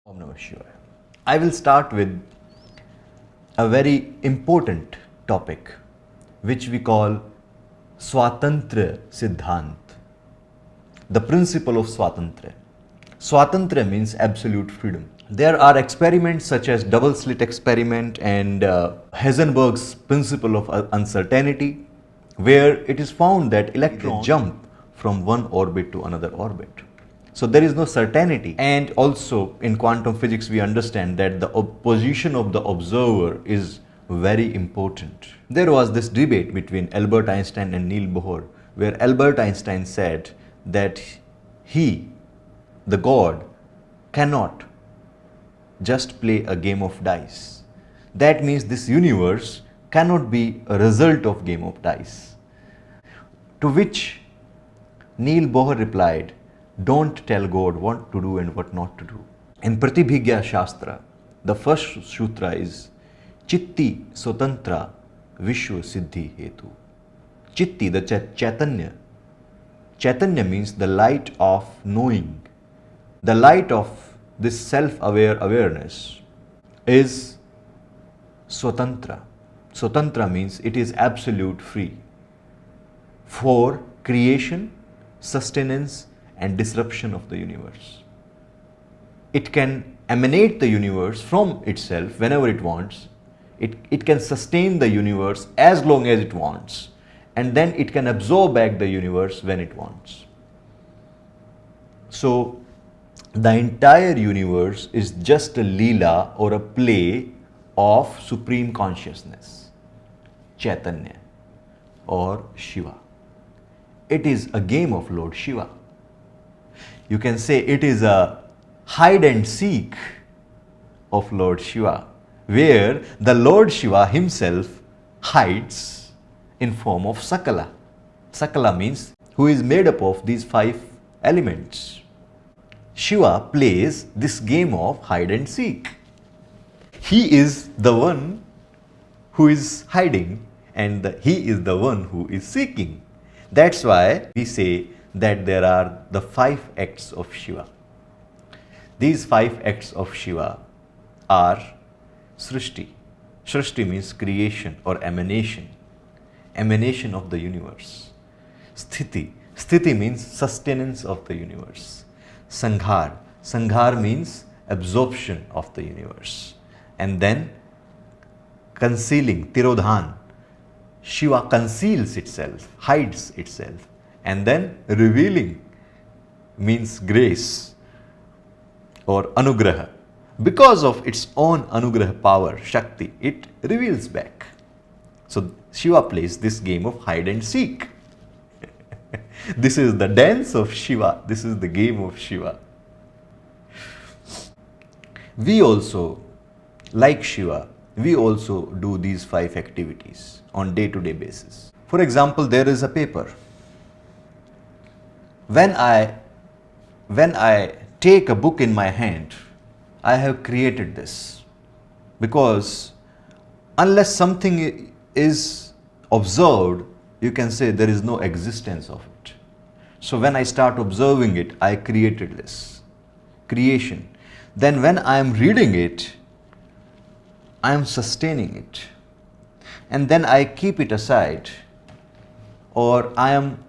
Om Namah Shivaya. I will start with a very important topic which we call Swatantra Siddhant, the principle of Swatantra. Swatantra means absolute freedom. There are experiments such as double slit experiment and Heisenberg's principle of uncertainty, where it is found that electrons jump from one orbit to another orbit. So there is no certainty. And also in quantum physics we understand that the position of the observer is very important. There was this debate between Albert Einstein and Niels Bohr, where Albert Einstein said that he, the God, cannot just play a game of dice. That means this universe cannot be a result of game of dice. To which Niels Bohr replied, don't tell God what to do and what not to do. In Pratyabhijñā Shastra, the first sutra is Chiti Swatantra Vishwa Siddhi Hetu. Chiti, the Chaitanya. Chaitanya means the light of knowing. The light of this self-aware awareness is Swatantra. Swatantra means it is absolute free for creation, sustenance and disruption of the universe. It can emanate the universe from itself whenever it wants. It can sustain the universe as long as it wants, and then it can absorb back the universe when it wants. So the entire universe is just a līlā or a play of supreme consciousness, Chaitanya or Shiva. It is a game of Lord Shiva. You can say it is a hide and seek of Lord Shiva, where the Lord Shiva himself hides in form of Sakala. Sakala means who is made up of these 5 elements. Shiva plays this game of hide and seek. He is the one who is hiding and he is the one who is seeking. That's why we say that there are the 5 acts of Shiva. These 5 acts of Shiva are sṛṣṭi. Sṛṣṭi means creation or emanation, emanation of the universe. Sthiti. Sthiti means sustenance of the universe. Saṁhāra. Saṁhāra means absorption of the universe. And then concealing, tirodhāna. Shiva conceals itself, hides itself. And then revealing means grace or anugraha. Because of its own anugraha power, Shakti, it reveals back. So Shiva plays this game of hide and seek. This is the dance of Shiva. This is the game of Shiva. We also, like Shiva, we also do these 5 activities on day-to-day basis. For example, there is a paper. When I take a book in my hand, I have created this, because unless something is observed, you can say there is no existence of it. So when I start observing it, I created this creation. Then when I am reading it, I am sustaining it. And then I keep it aside, or I am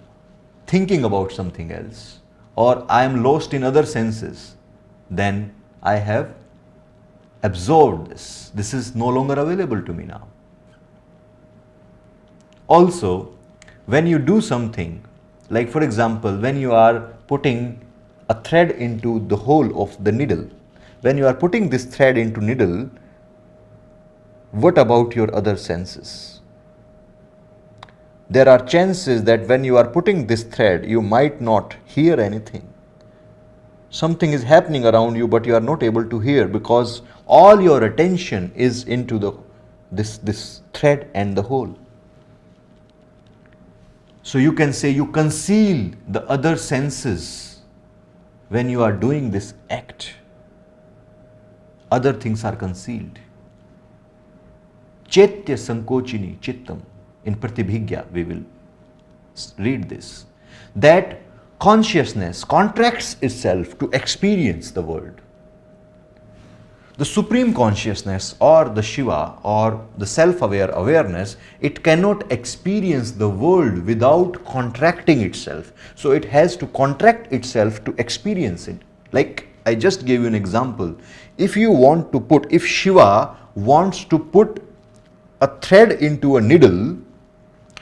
thinking about something else, or I am lost in other senses, then I have absorbed this. This is no longer available to me now. Also, when you do something, like for example, when you are putting a thread into the hole of the needle, when you are putting this thread into needle, what about your other senses? There are chances that when you are putting this thread, you might not hear anything. Something is happening around you, but you are not able to hear because all your attention is into this thread and the hole. So you can say you conceal the other senses when you are doing this act. Other things are concealed. Chaitya sankochini chittam. In Pratyabhijñā we will read this. That consciousness contracts itself to experience the world. The supreme consciousness or the Shiva or the self-aware awareness, it cannot experience the world without contracting itself. So it has to contract itself to experience it. Like I just gave you an example. If Shiva wants to put a thread into a needle,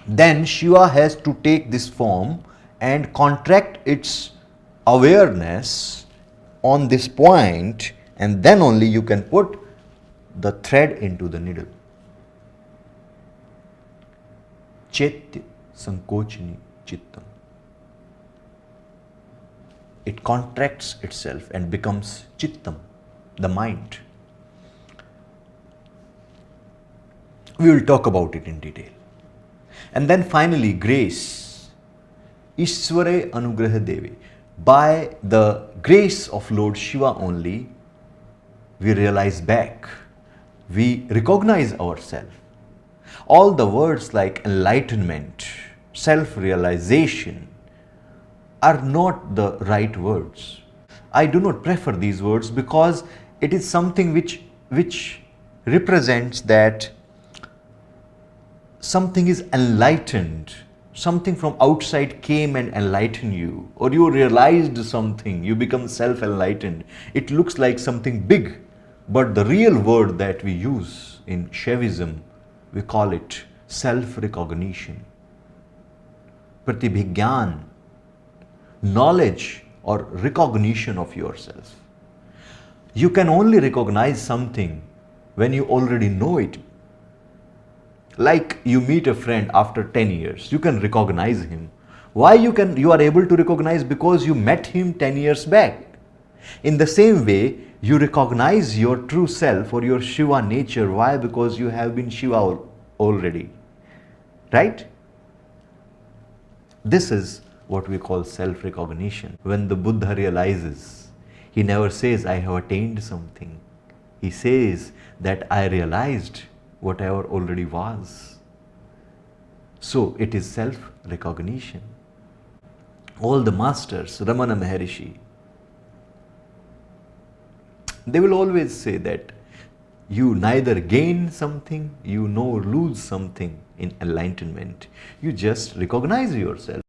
then Shiva has to take this form and contract its awareness on this point, and then only you can put the thread into the needle. Chaitya sankochini chittam. It contracts itself and becomes chittam, the mind. We will talk about it in detail. And then finally, grace. Ishvare anugraha devi. By the grace of Lord Shiva only, we realize back, we recognize ourselves. All the words like enlightenment, self-realization are not the right words. I do not prefer these words because it is something which represents that something is enlightened, something from outside came and enlightened you, or you realized something, you become self-enlightened. It looks like something big, but the real word that we use in Shaivism, we call it self-recognition. Pratyabhijñā, knowledge or recognition of yourself. You can only recognize something when you already know it. Like you meet a friend after 10 years, you can recognize him. Why you are able to recognize? Because you met him 10 years back. In the same way, you recognize your true self or your Shiva nature. Why? Because you have been Shiva already. Right? This is what we call self-recognition. When the Buddha realizes, he never says, I have attained something. He says that I realized whatever already was. So it is self-recognition. All the masters, Ramana Maharishi, they will always say that you neither gain something, you nor lose something in enlightenment. You just recognize yourself.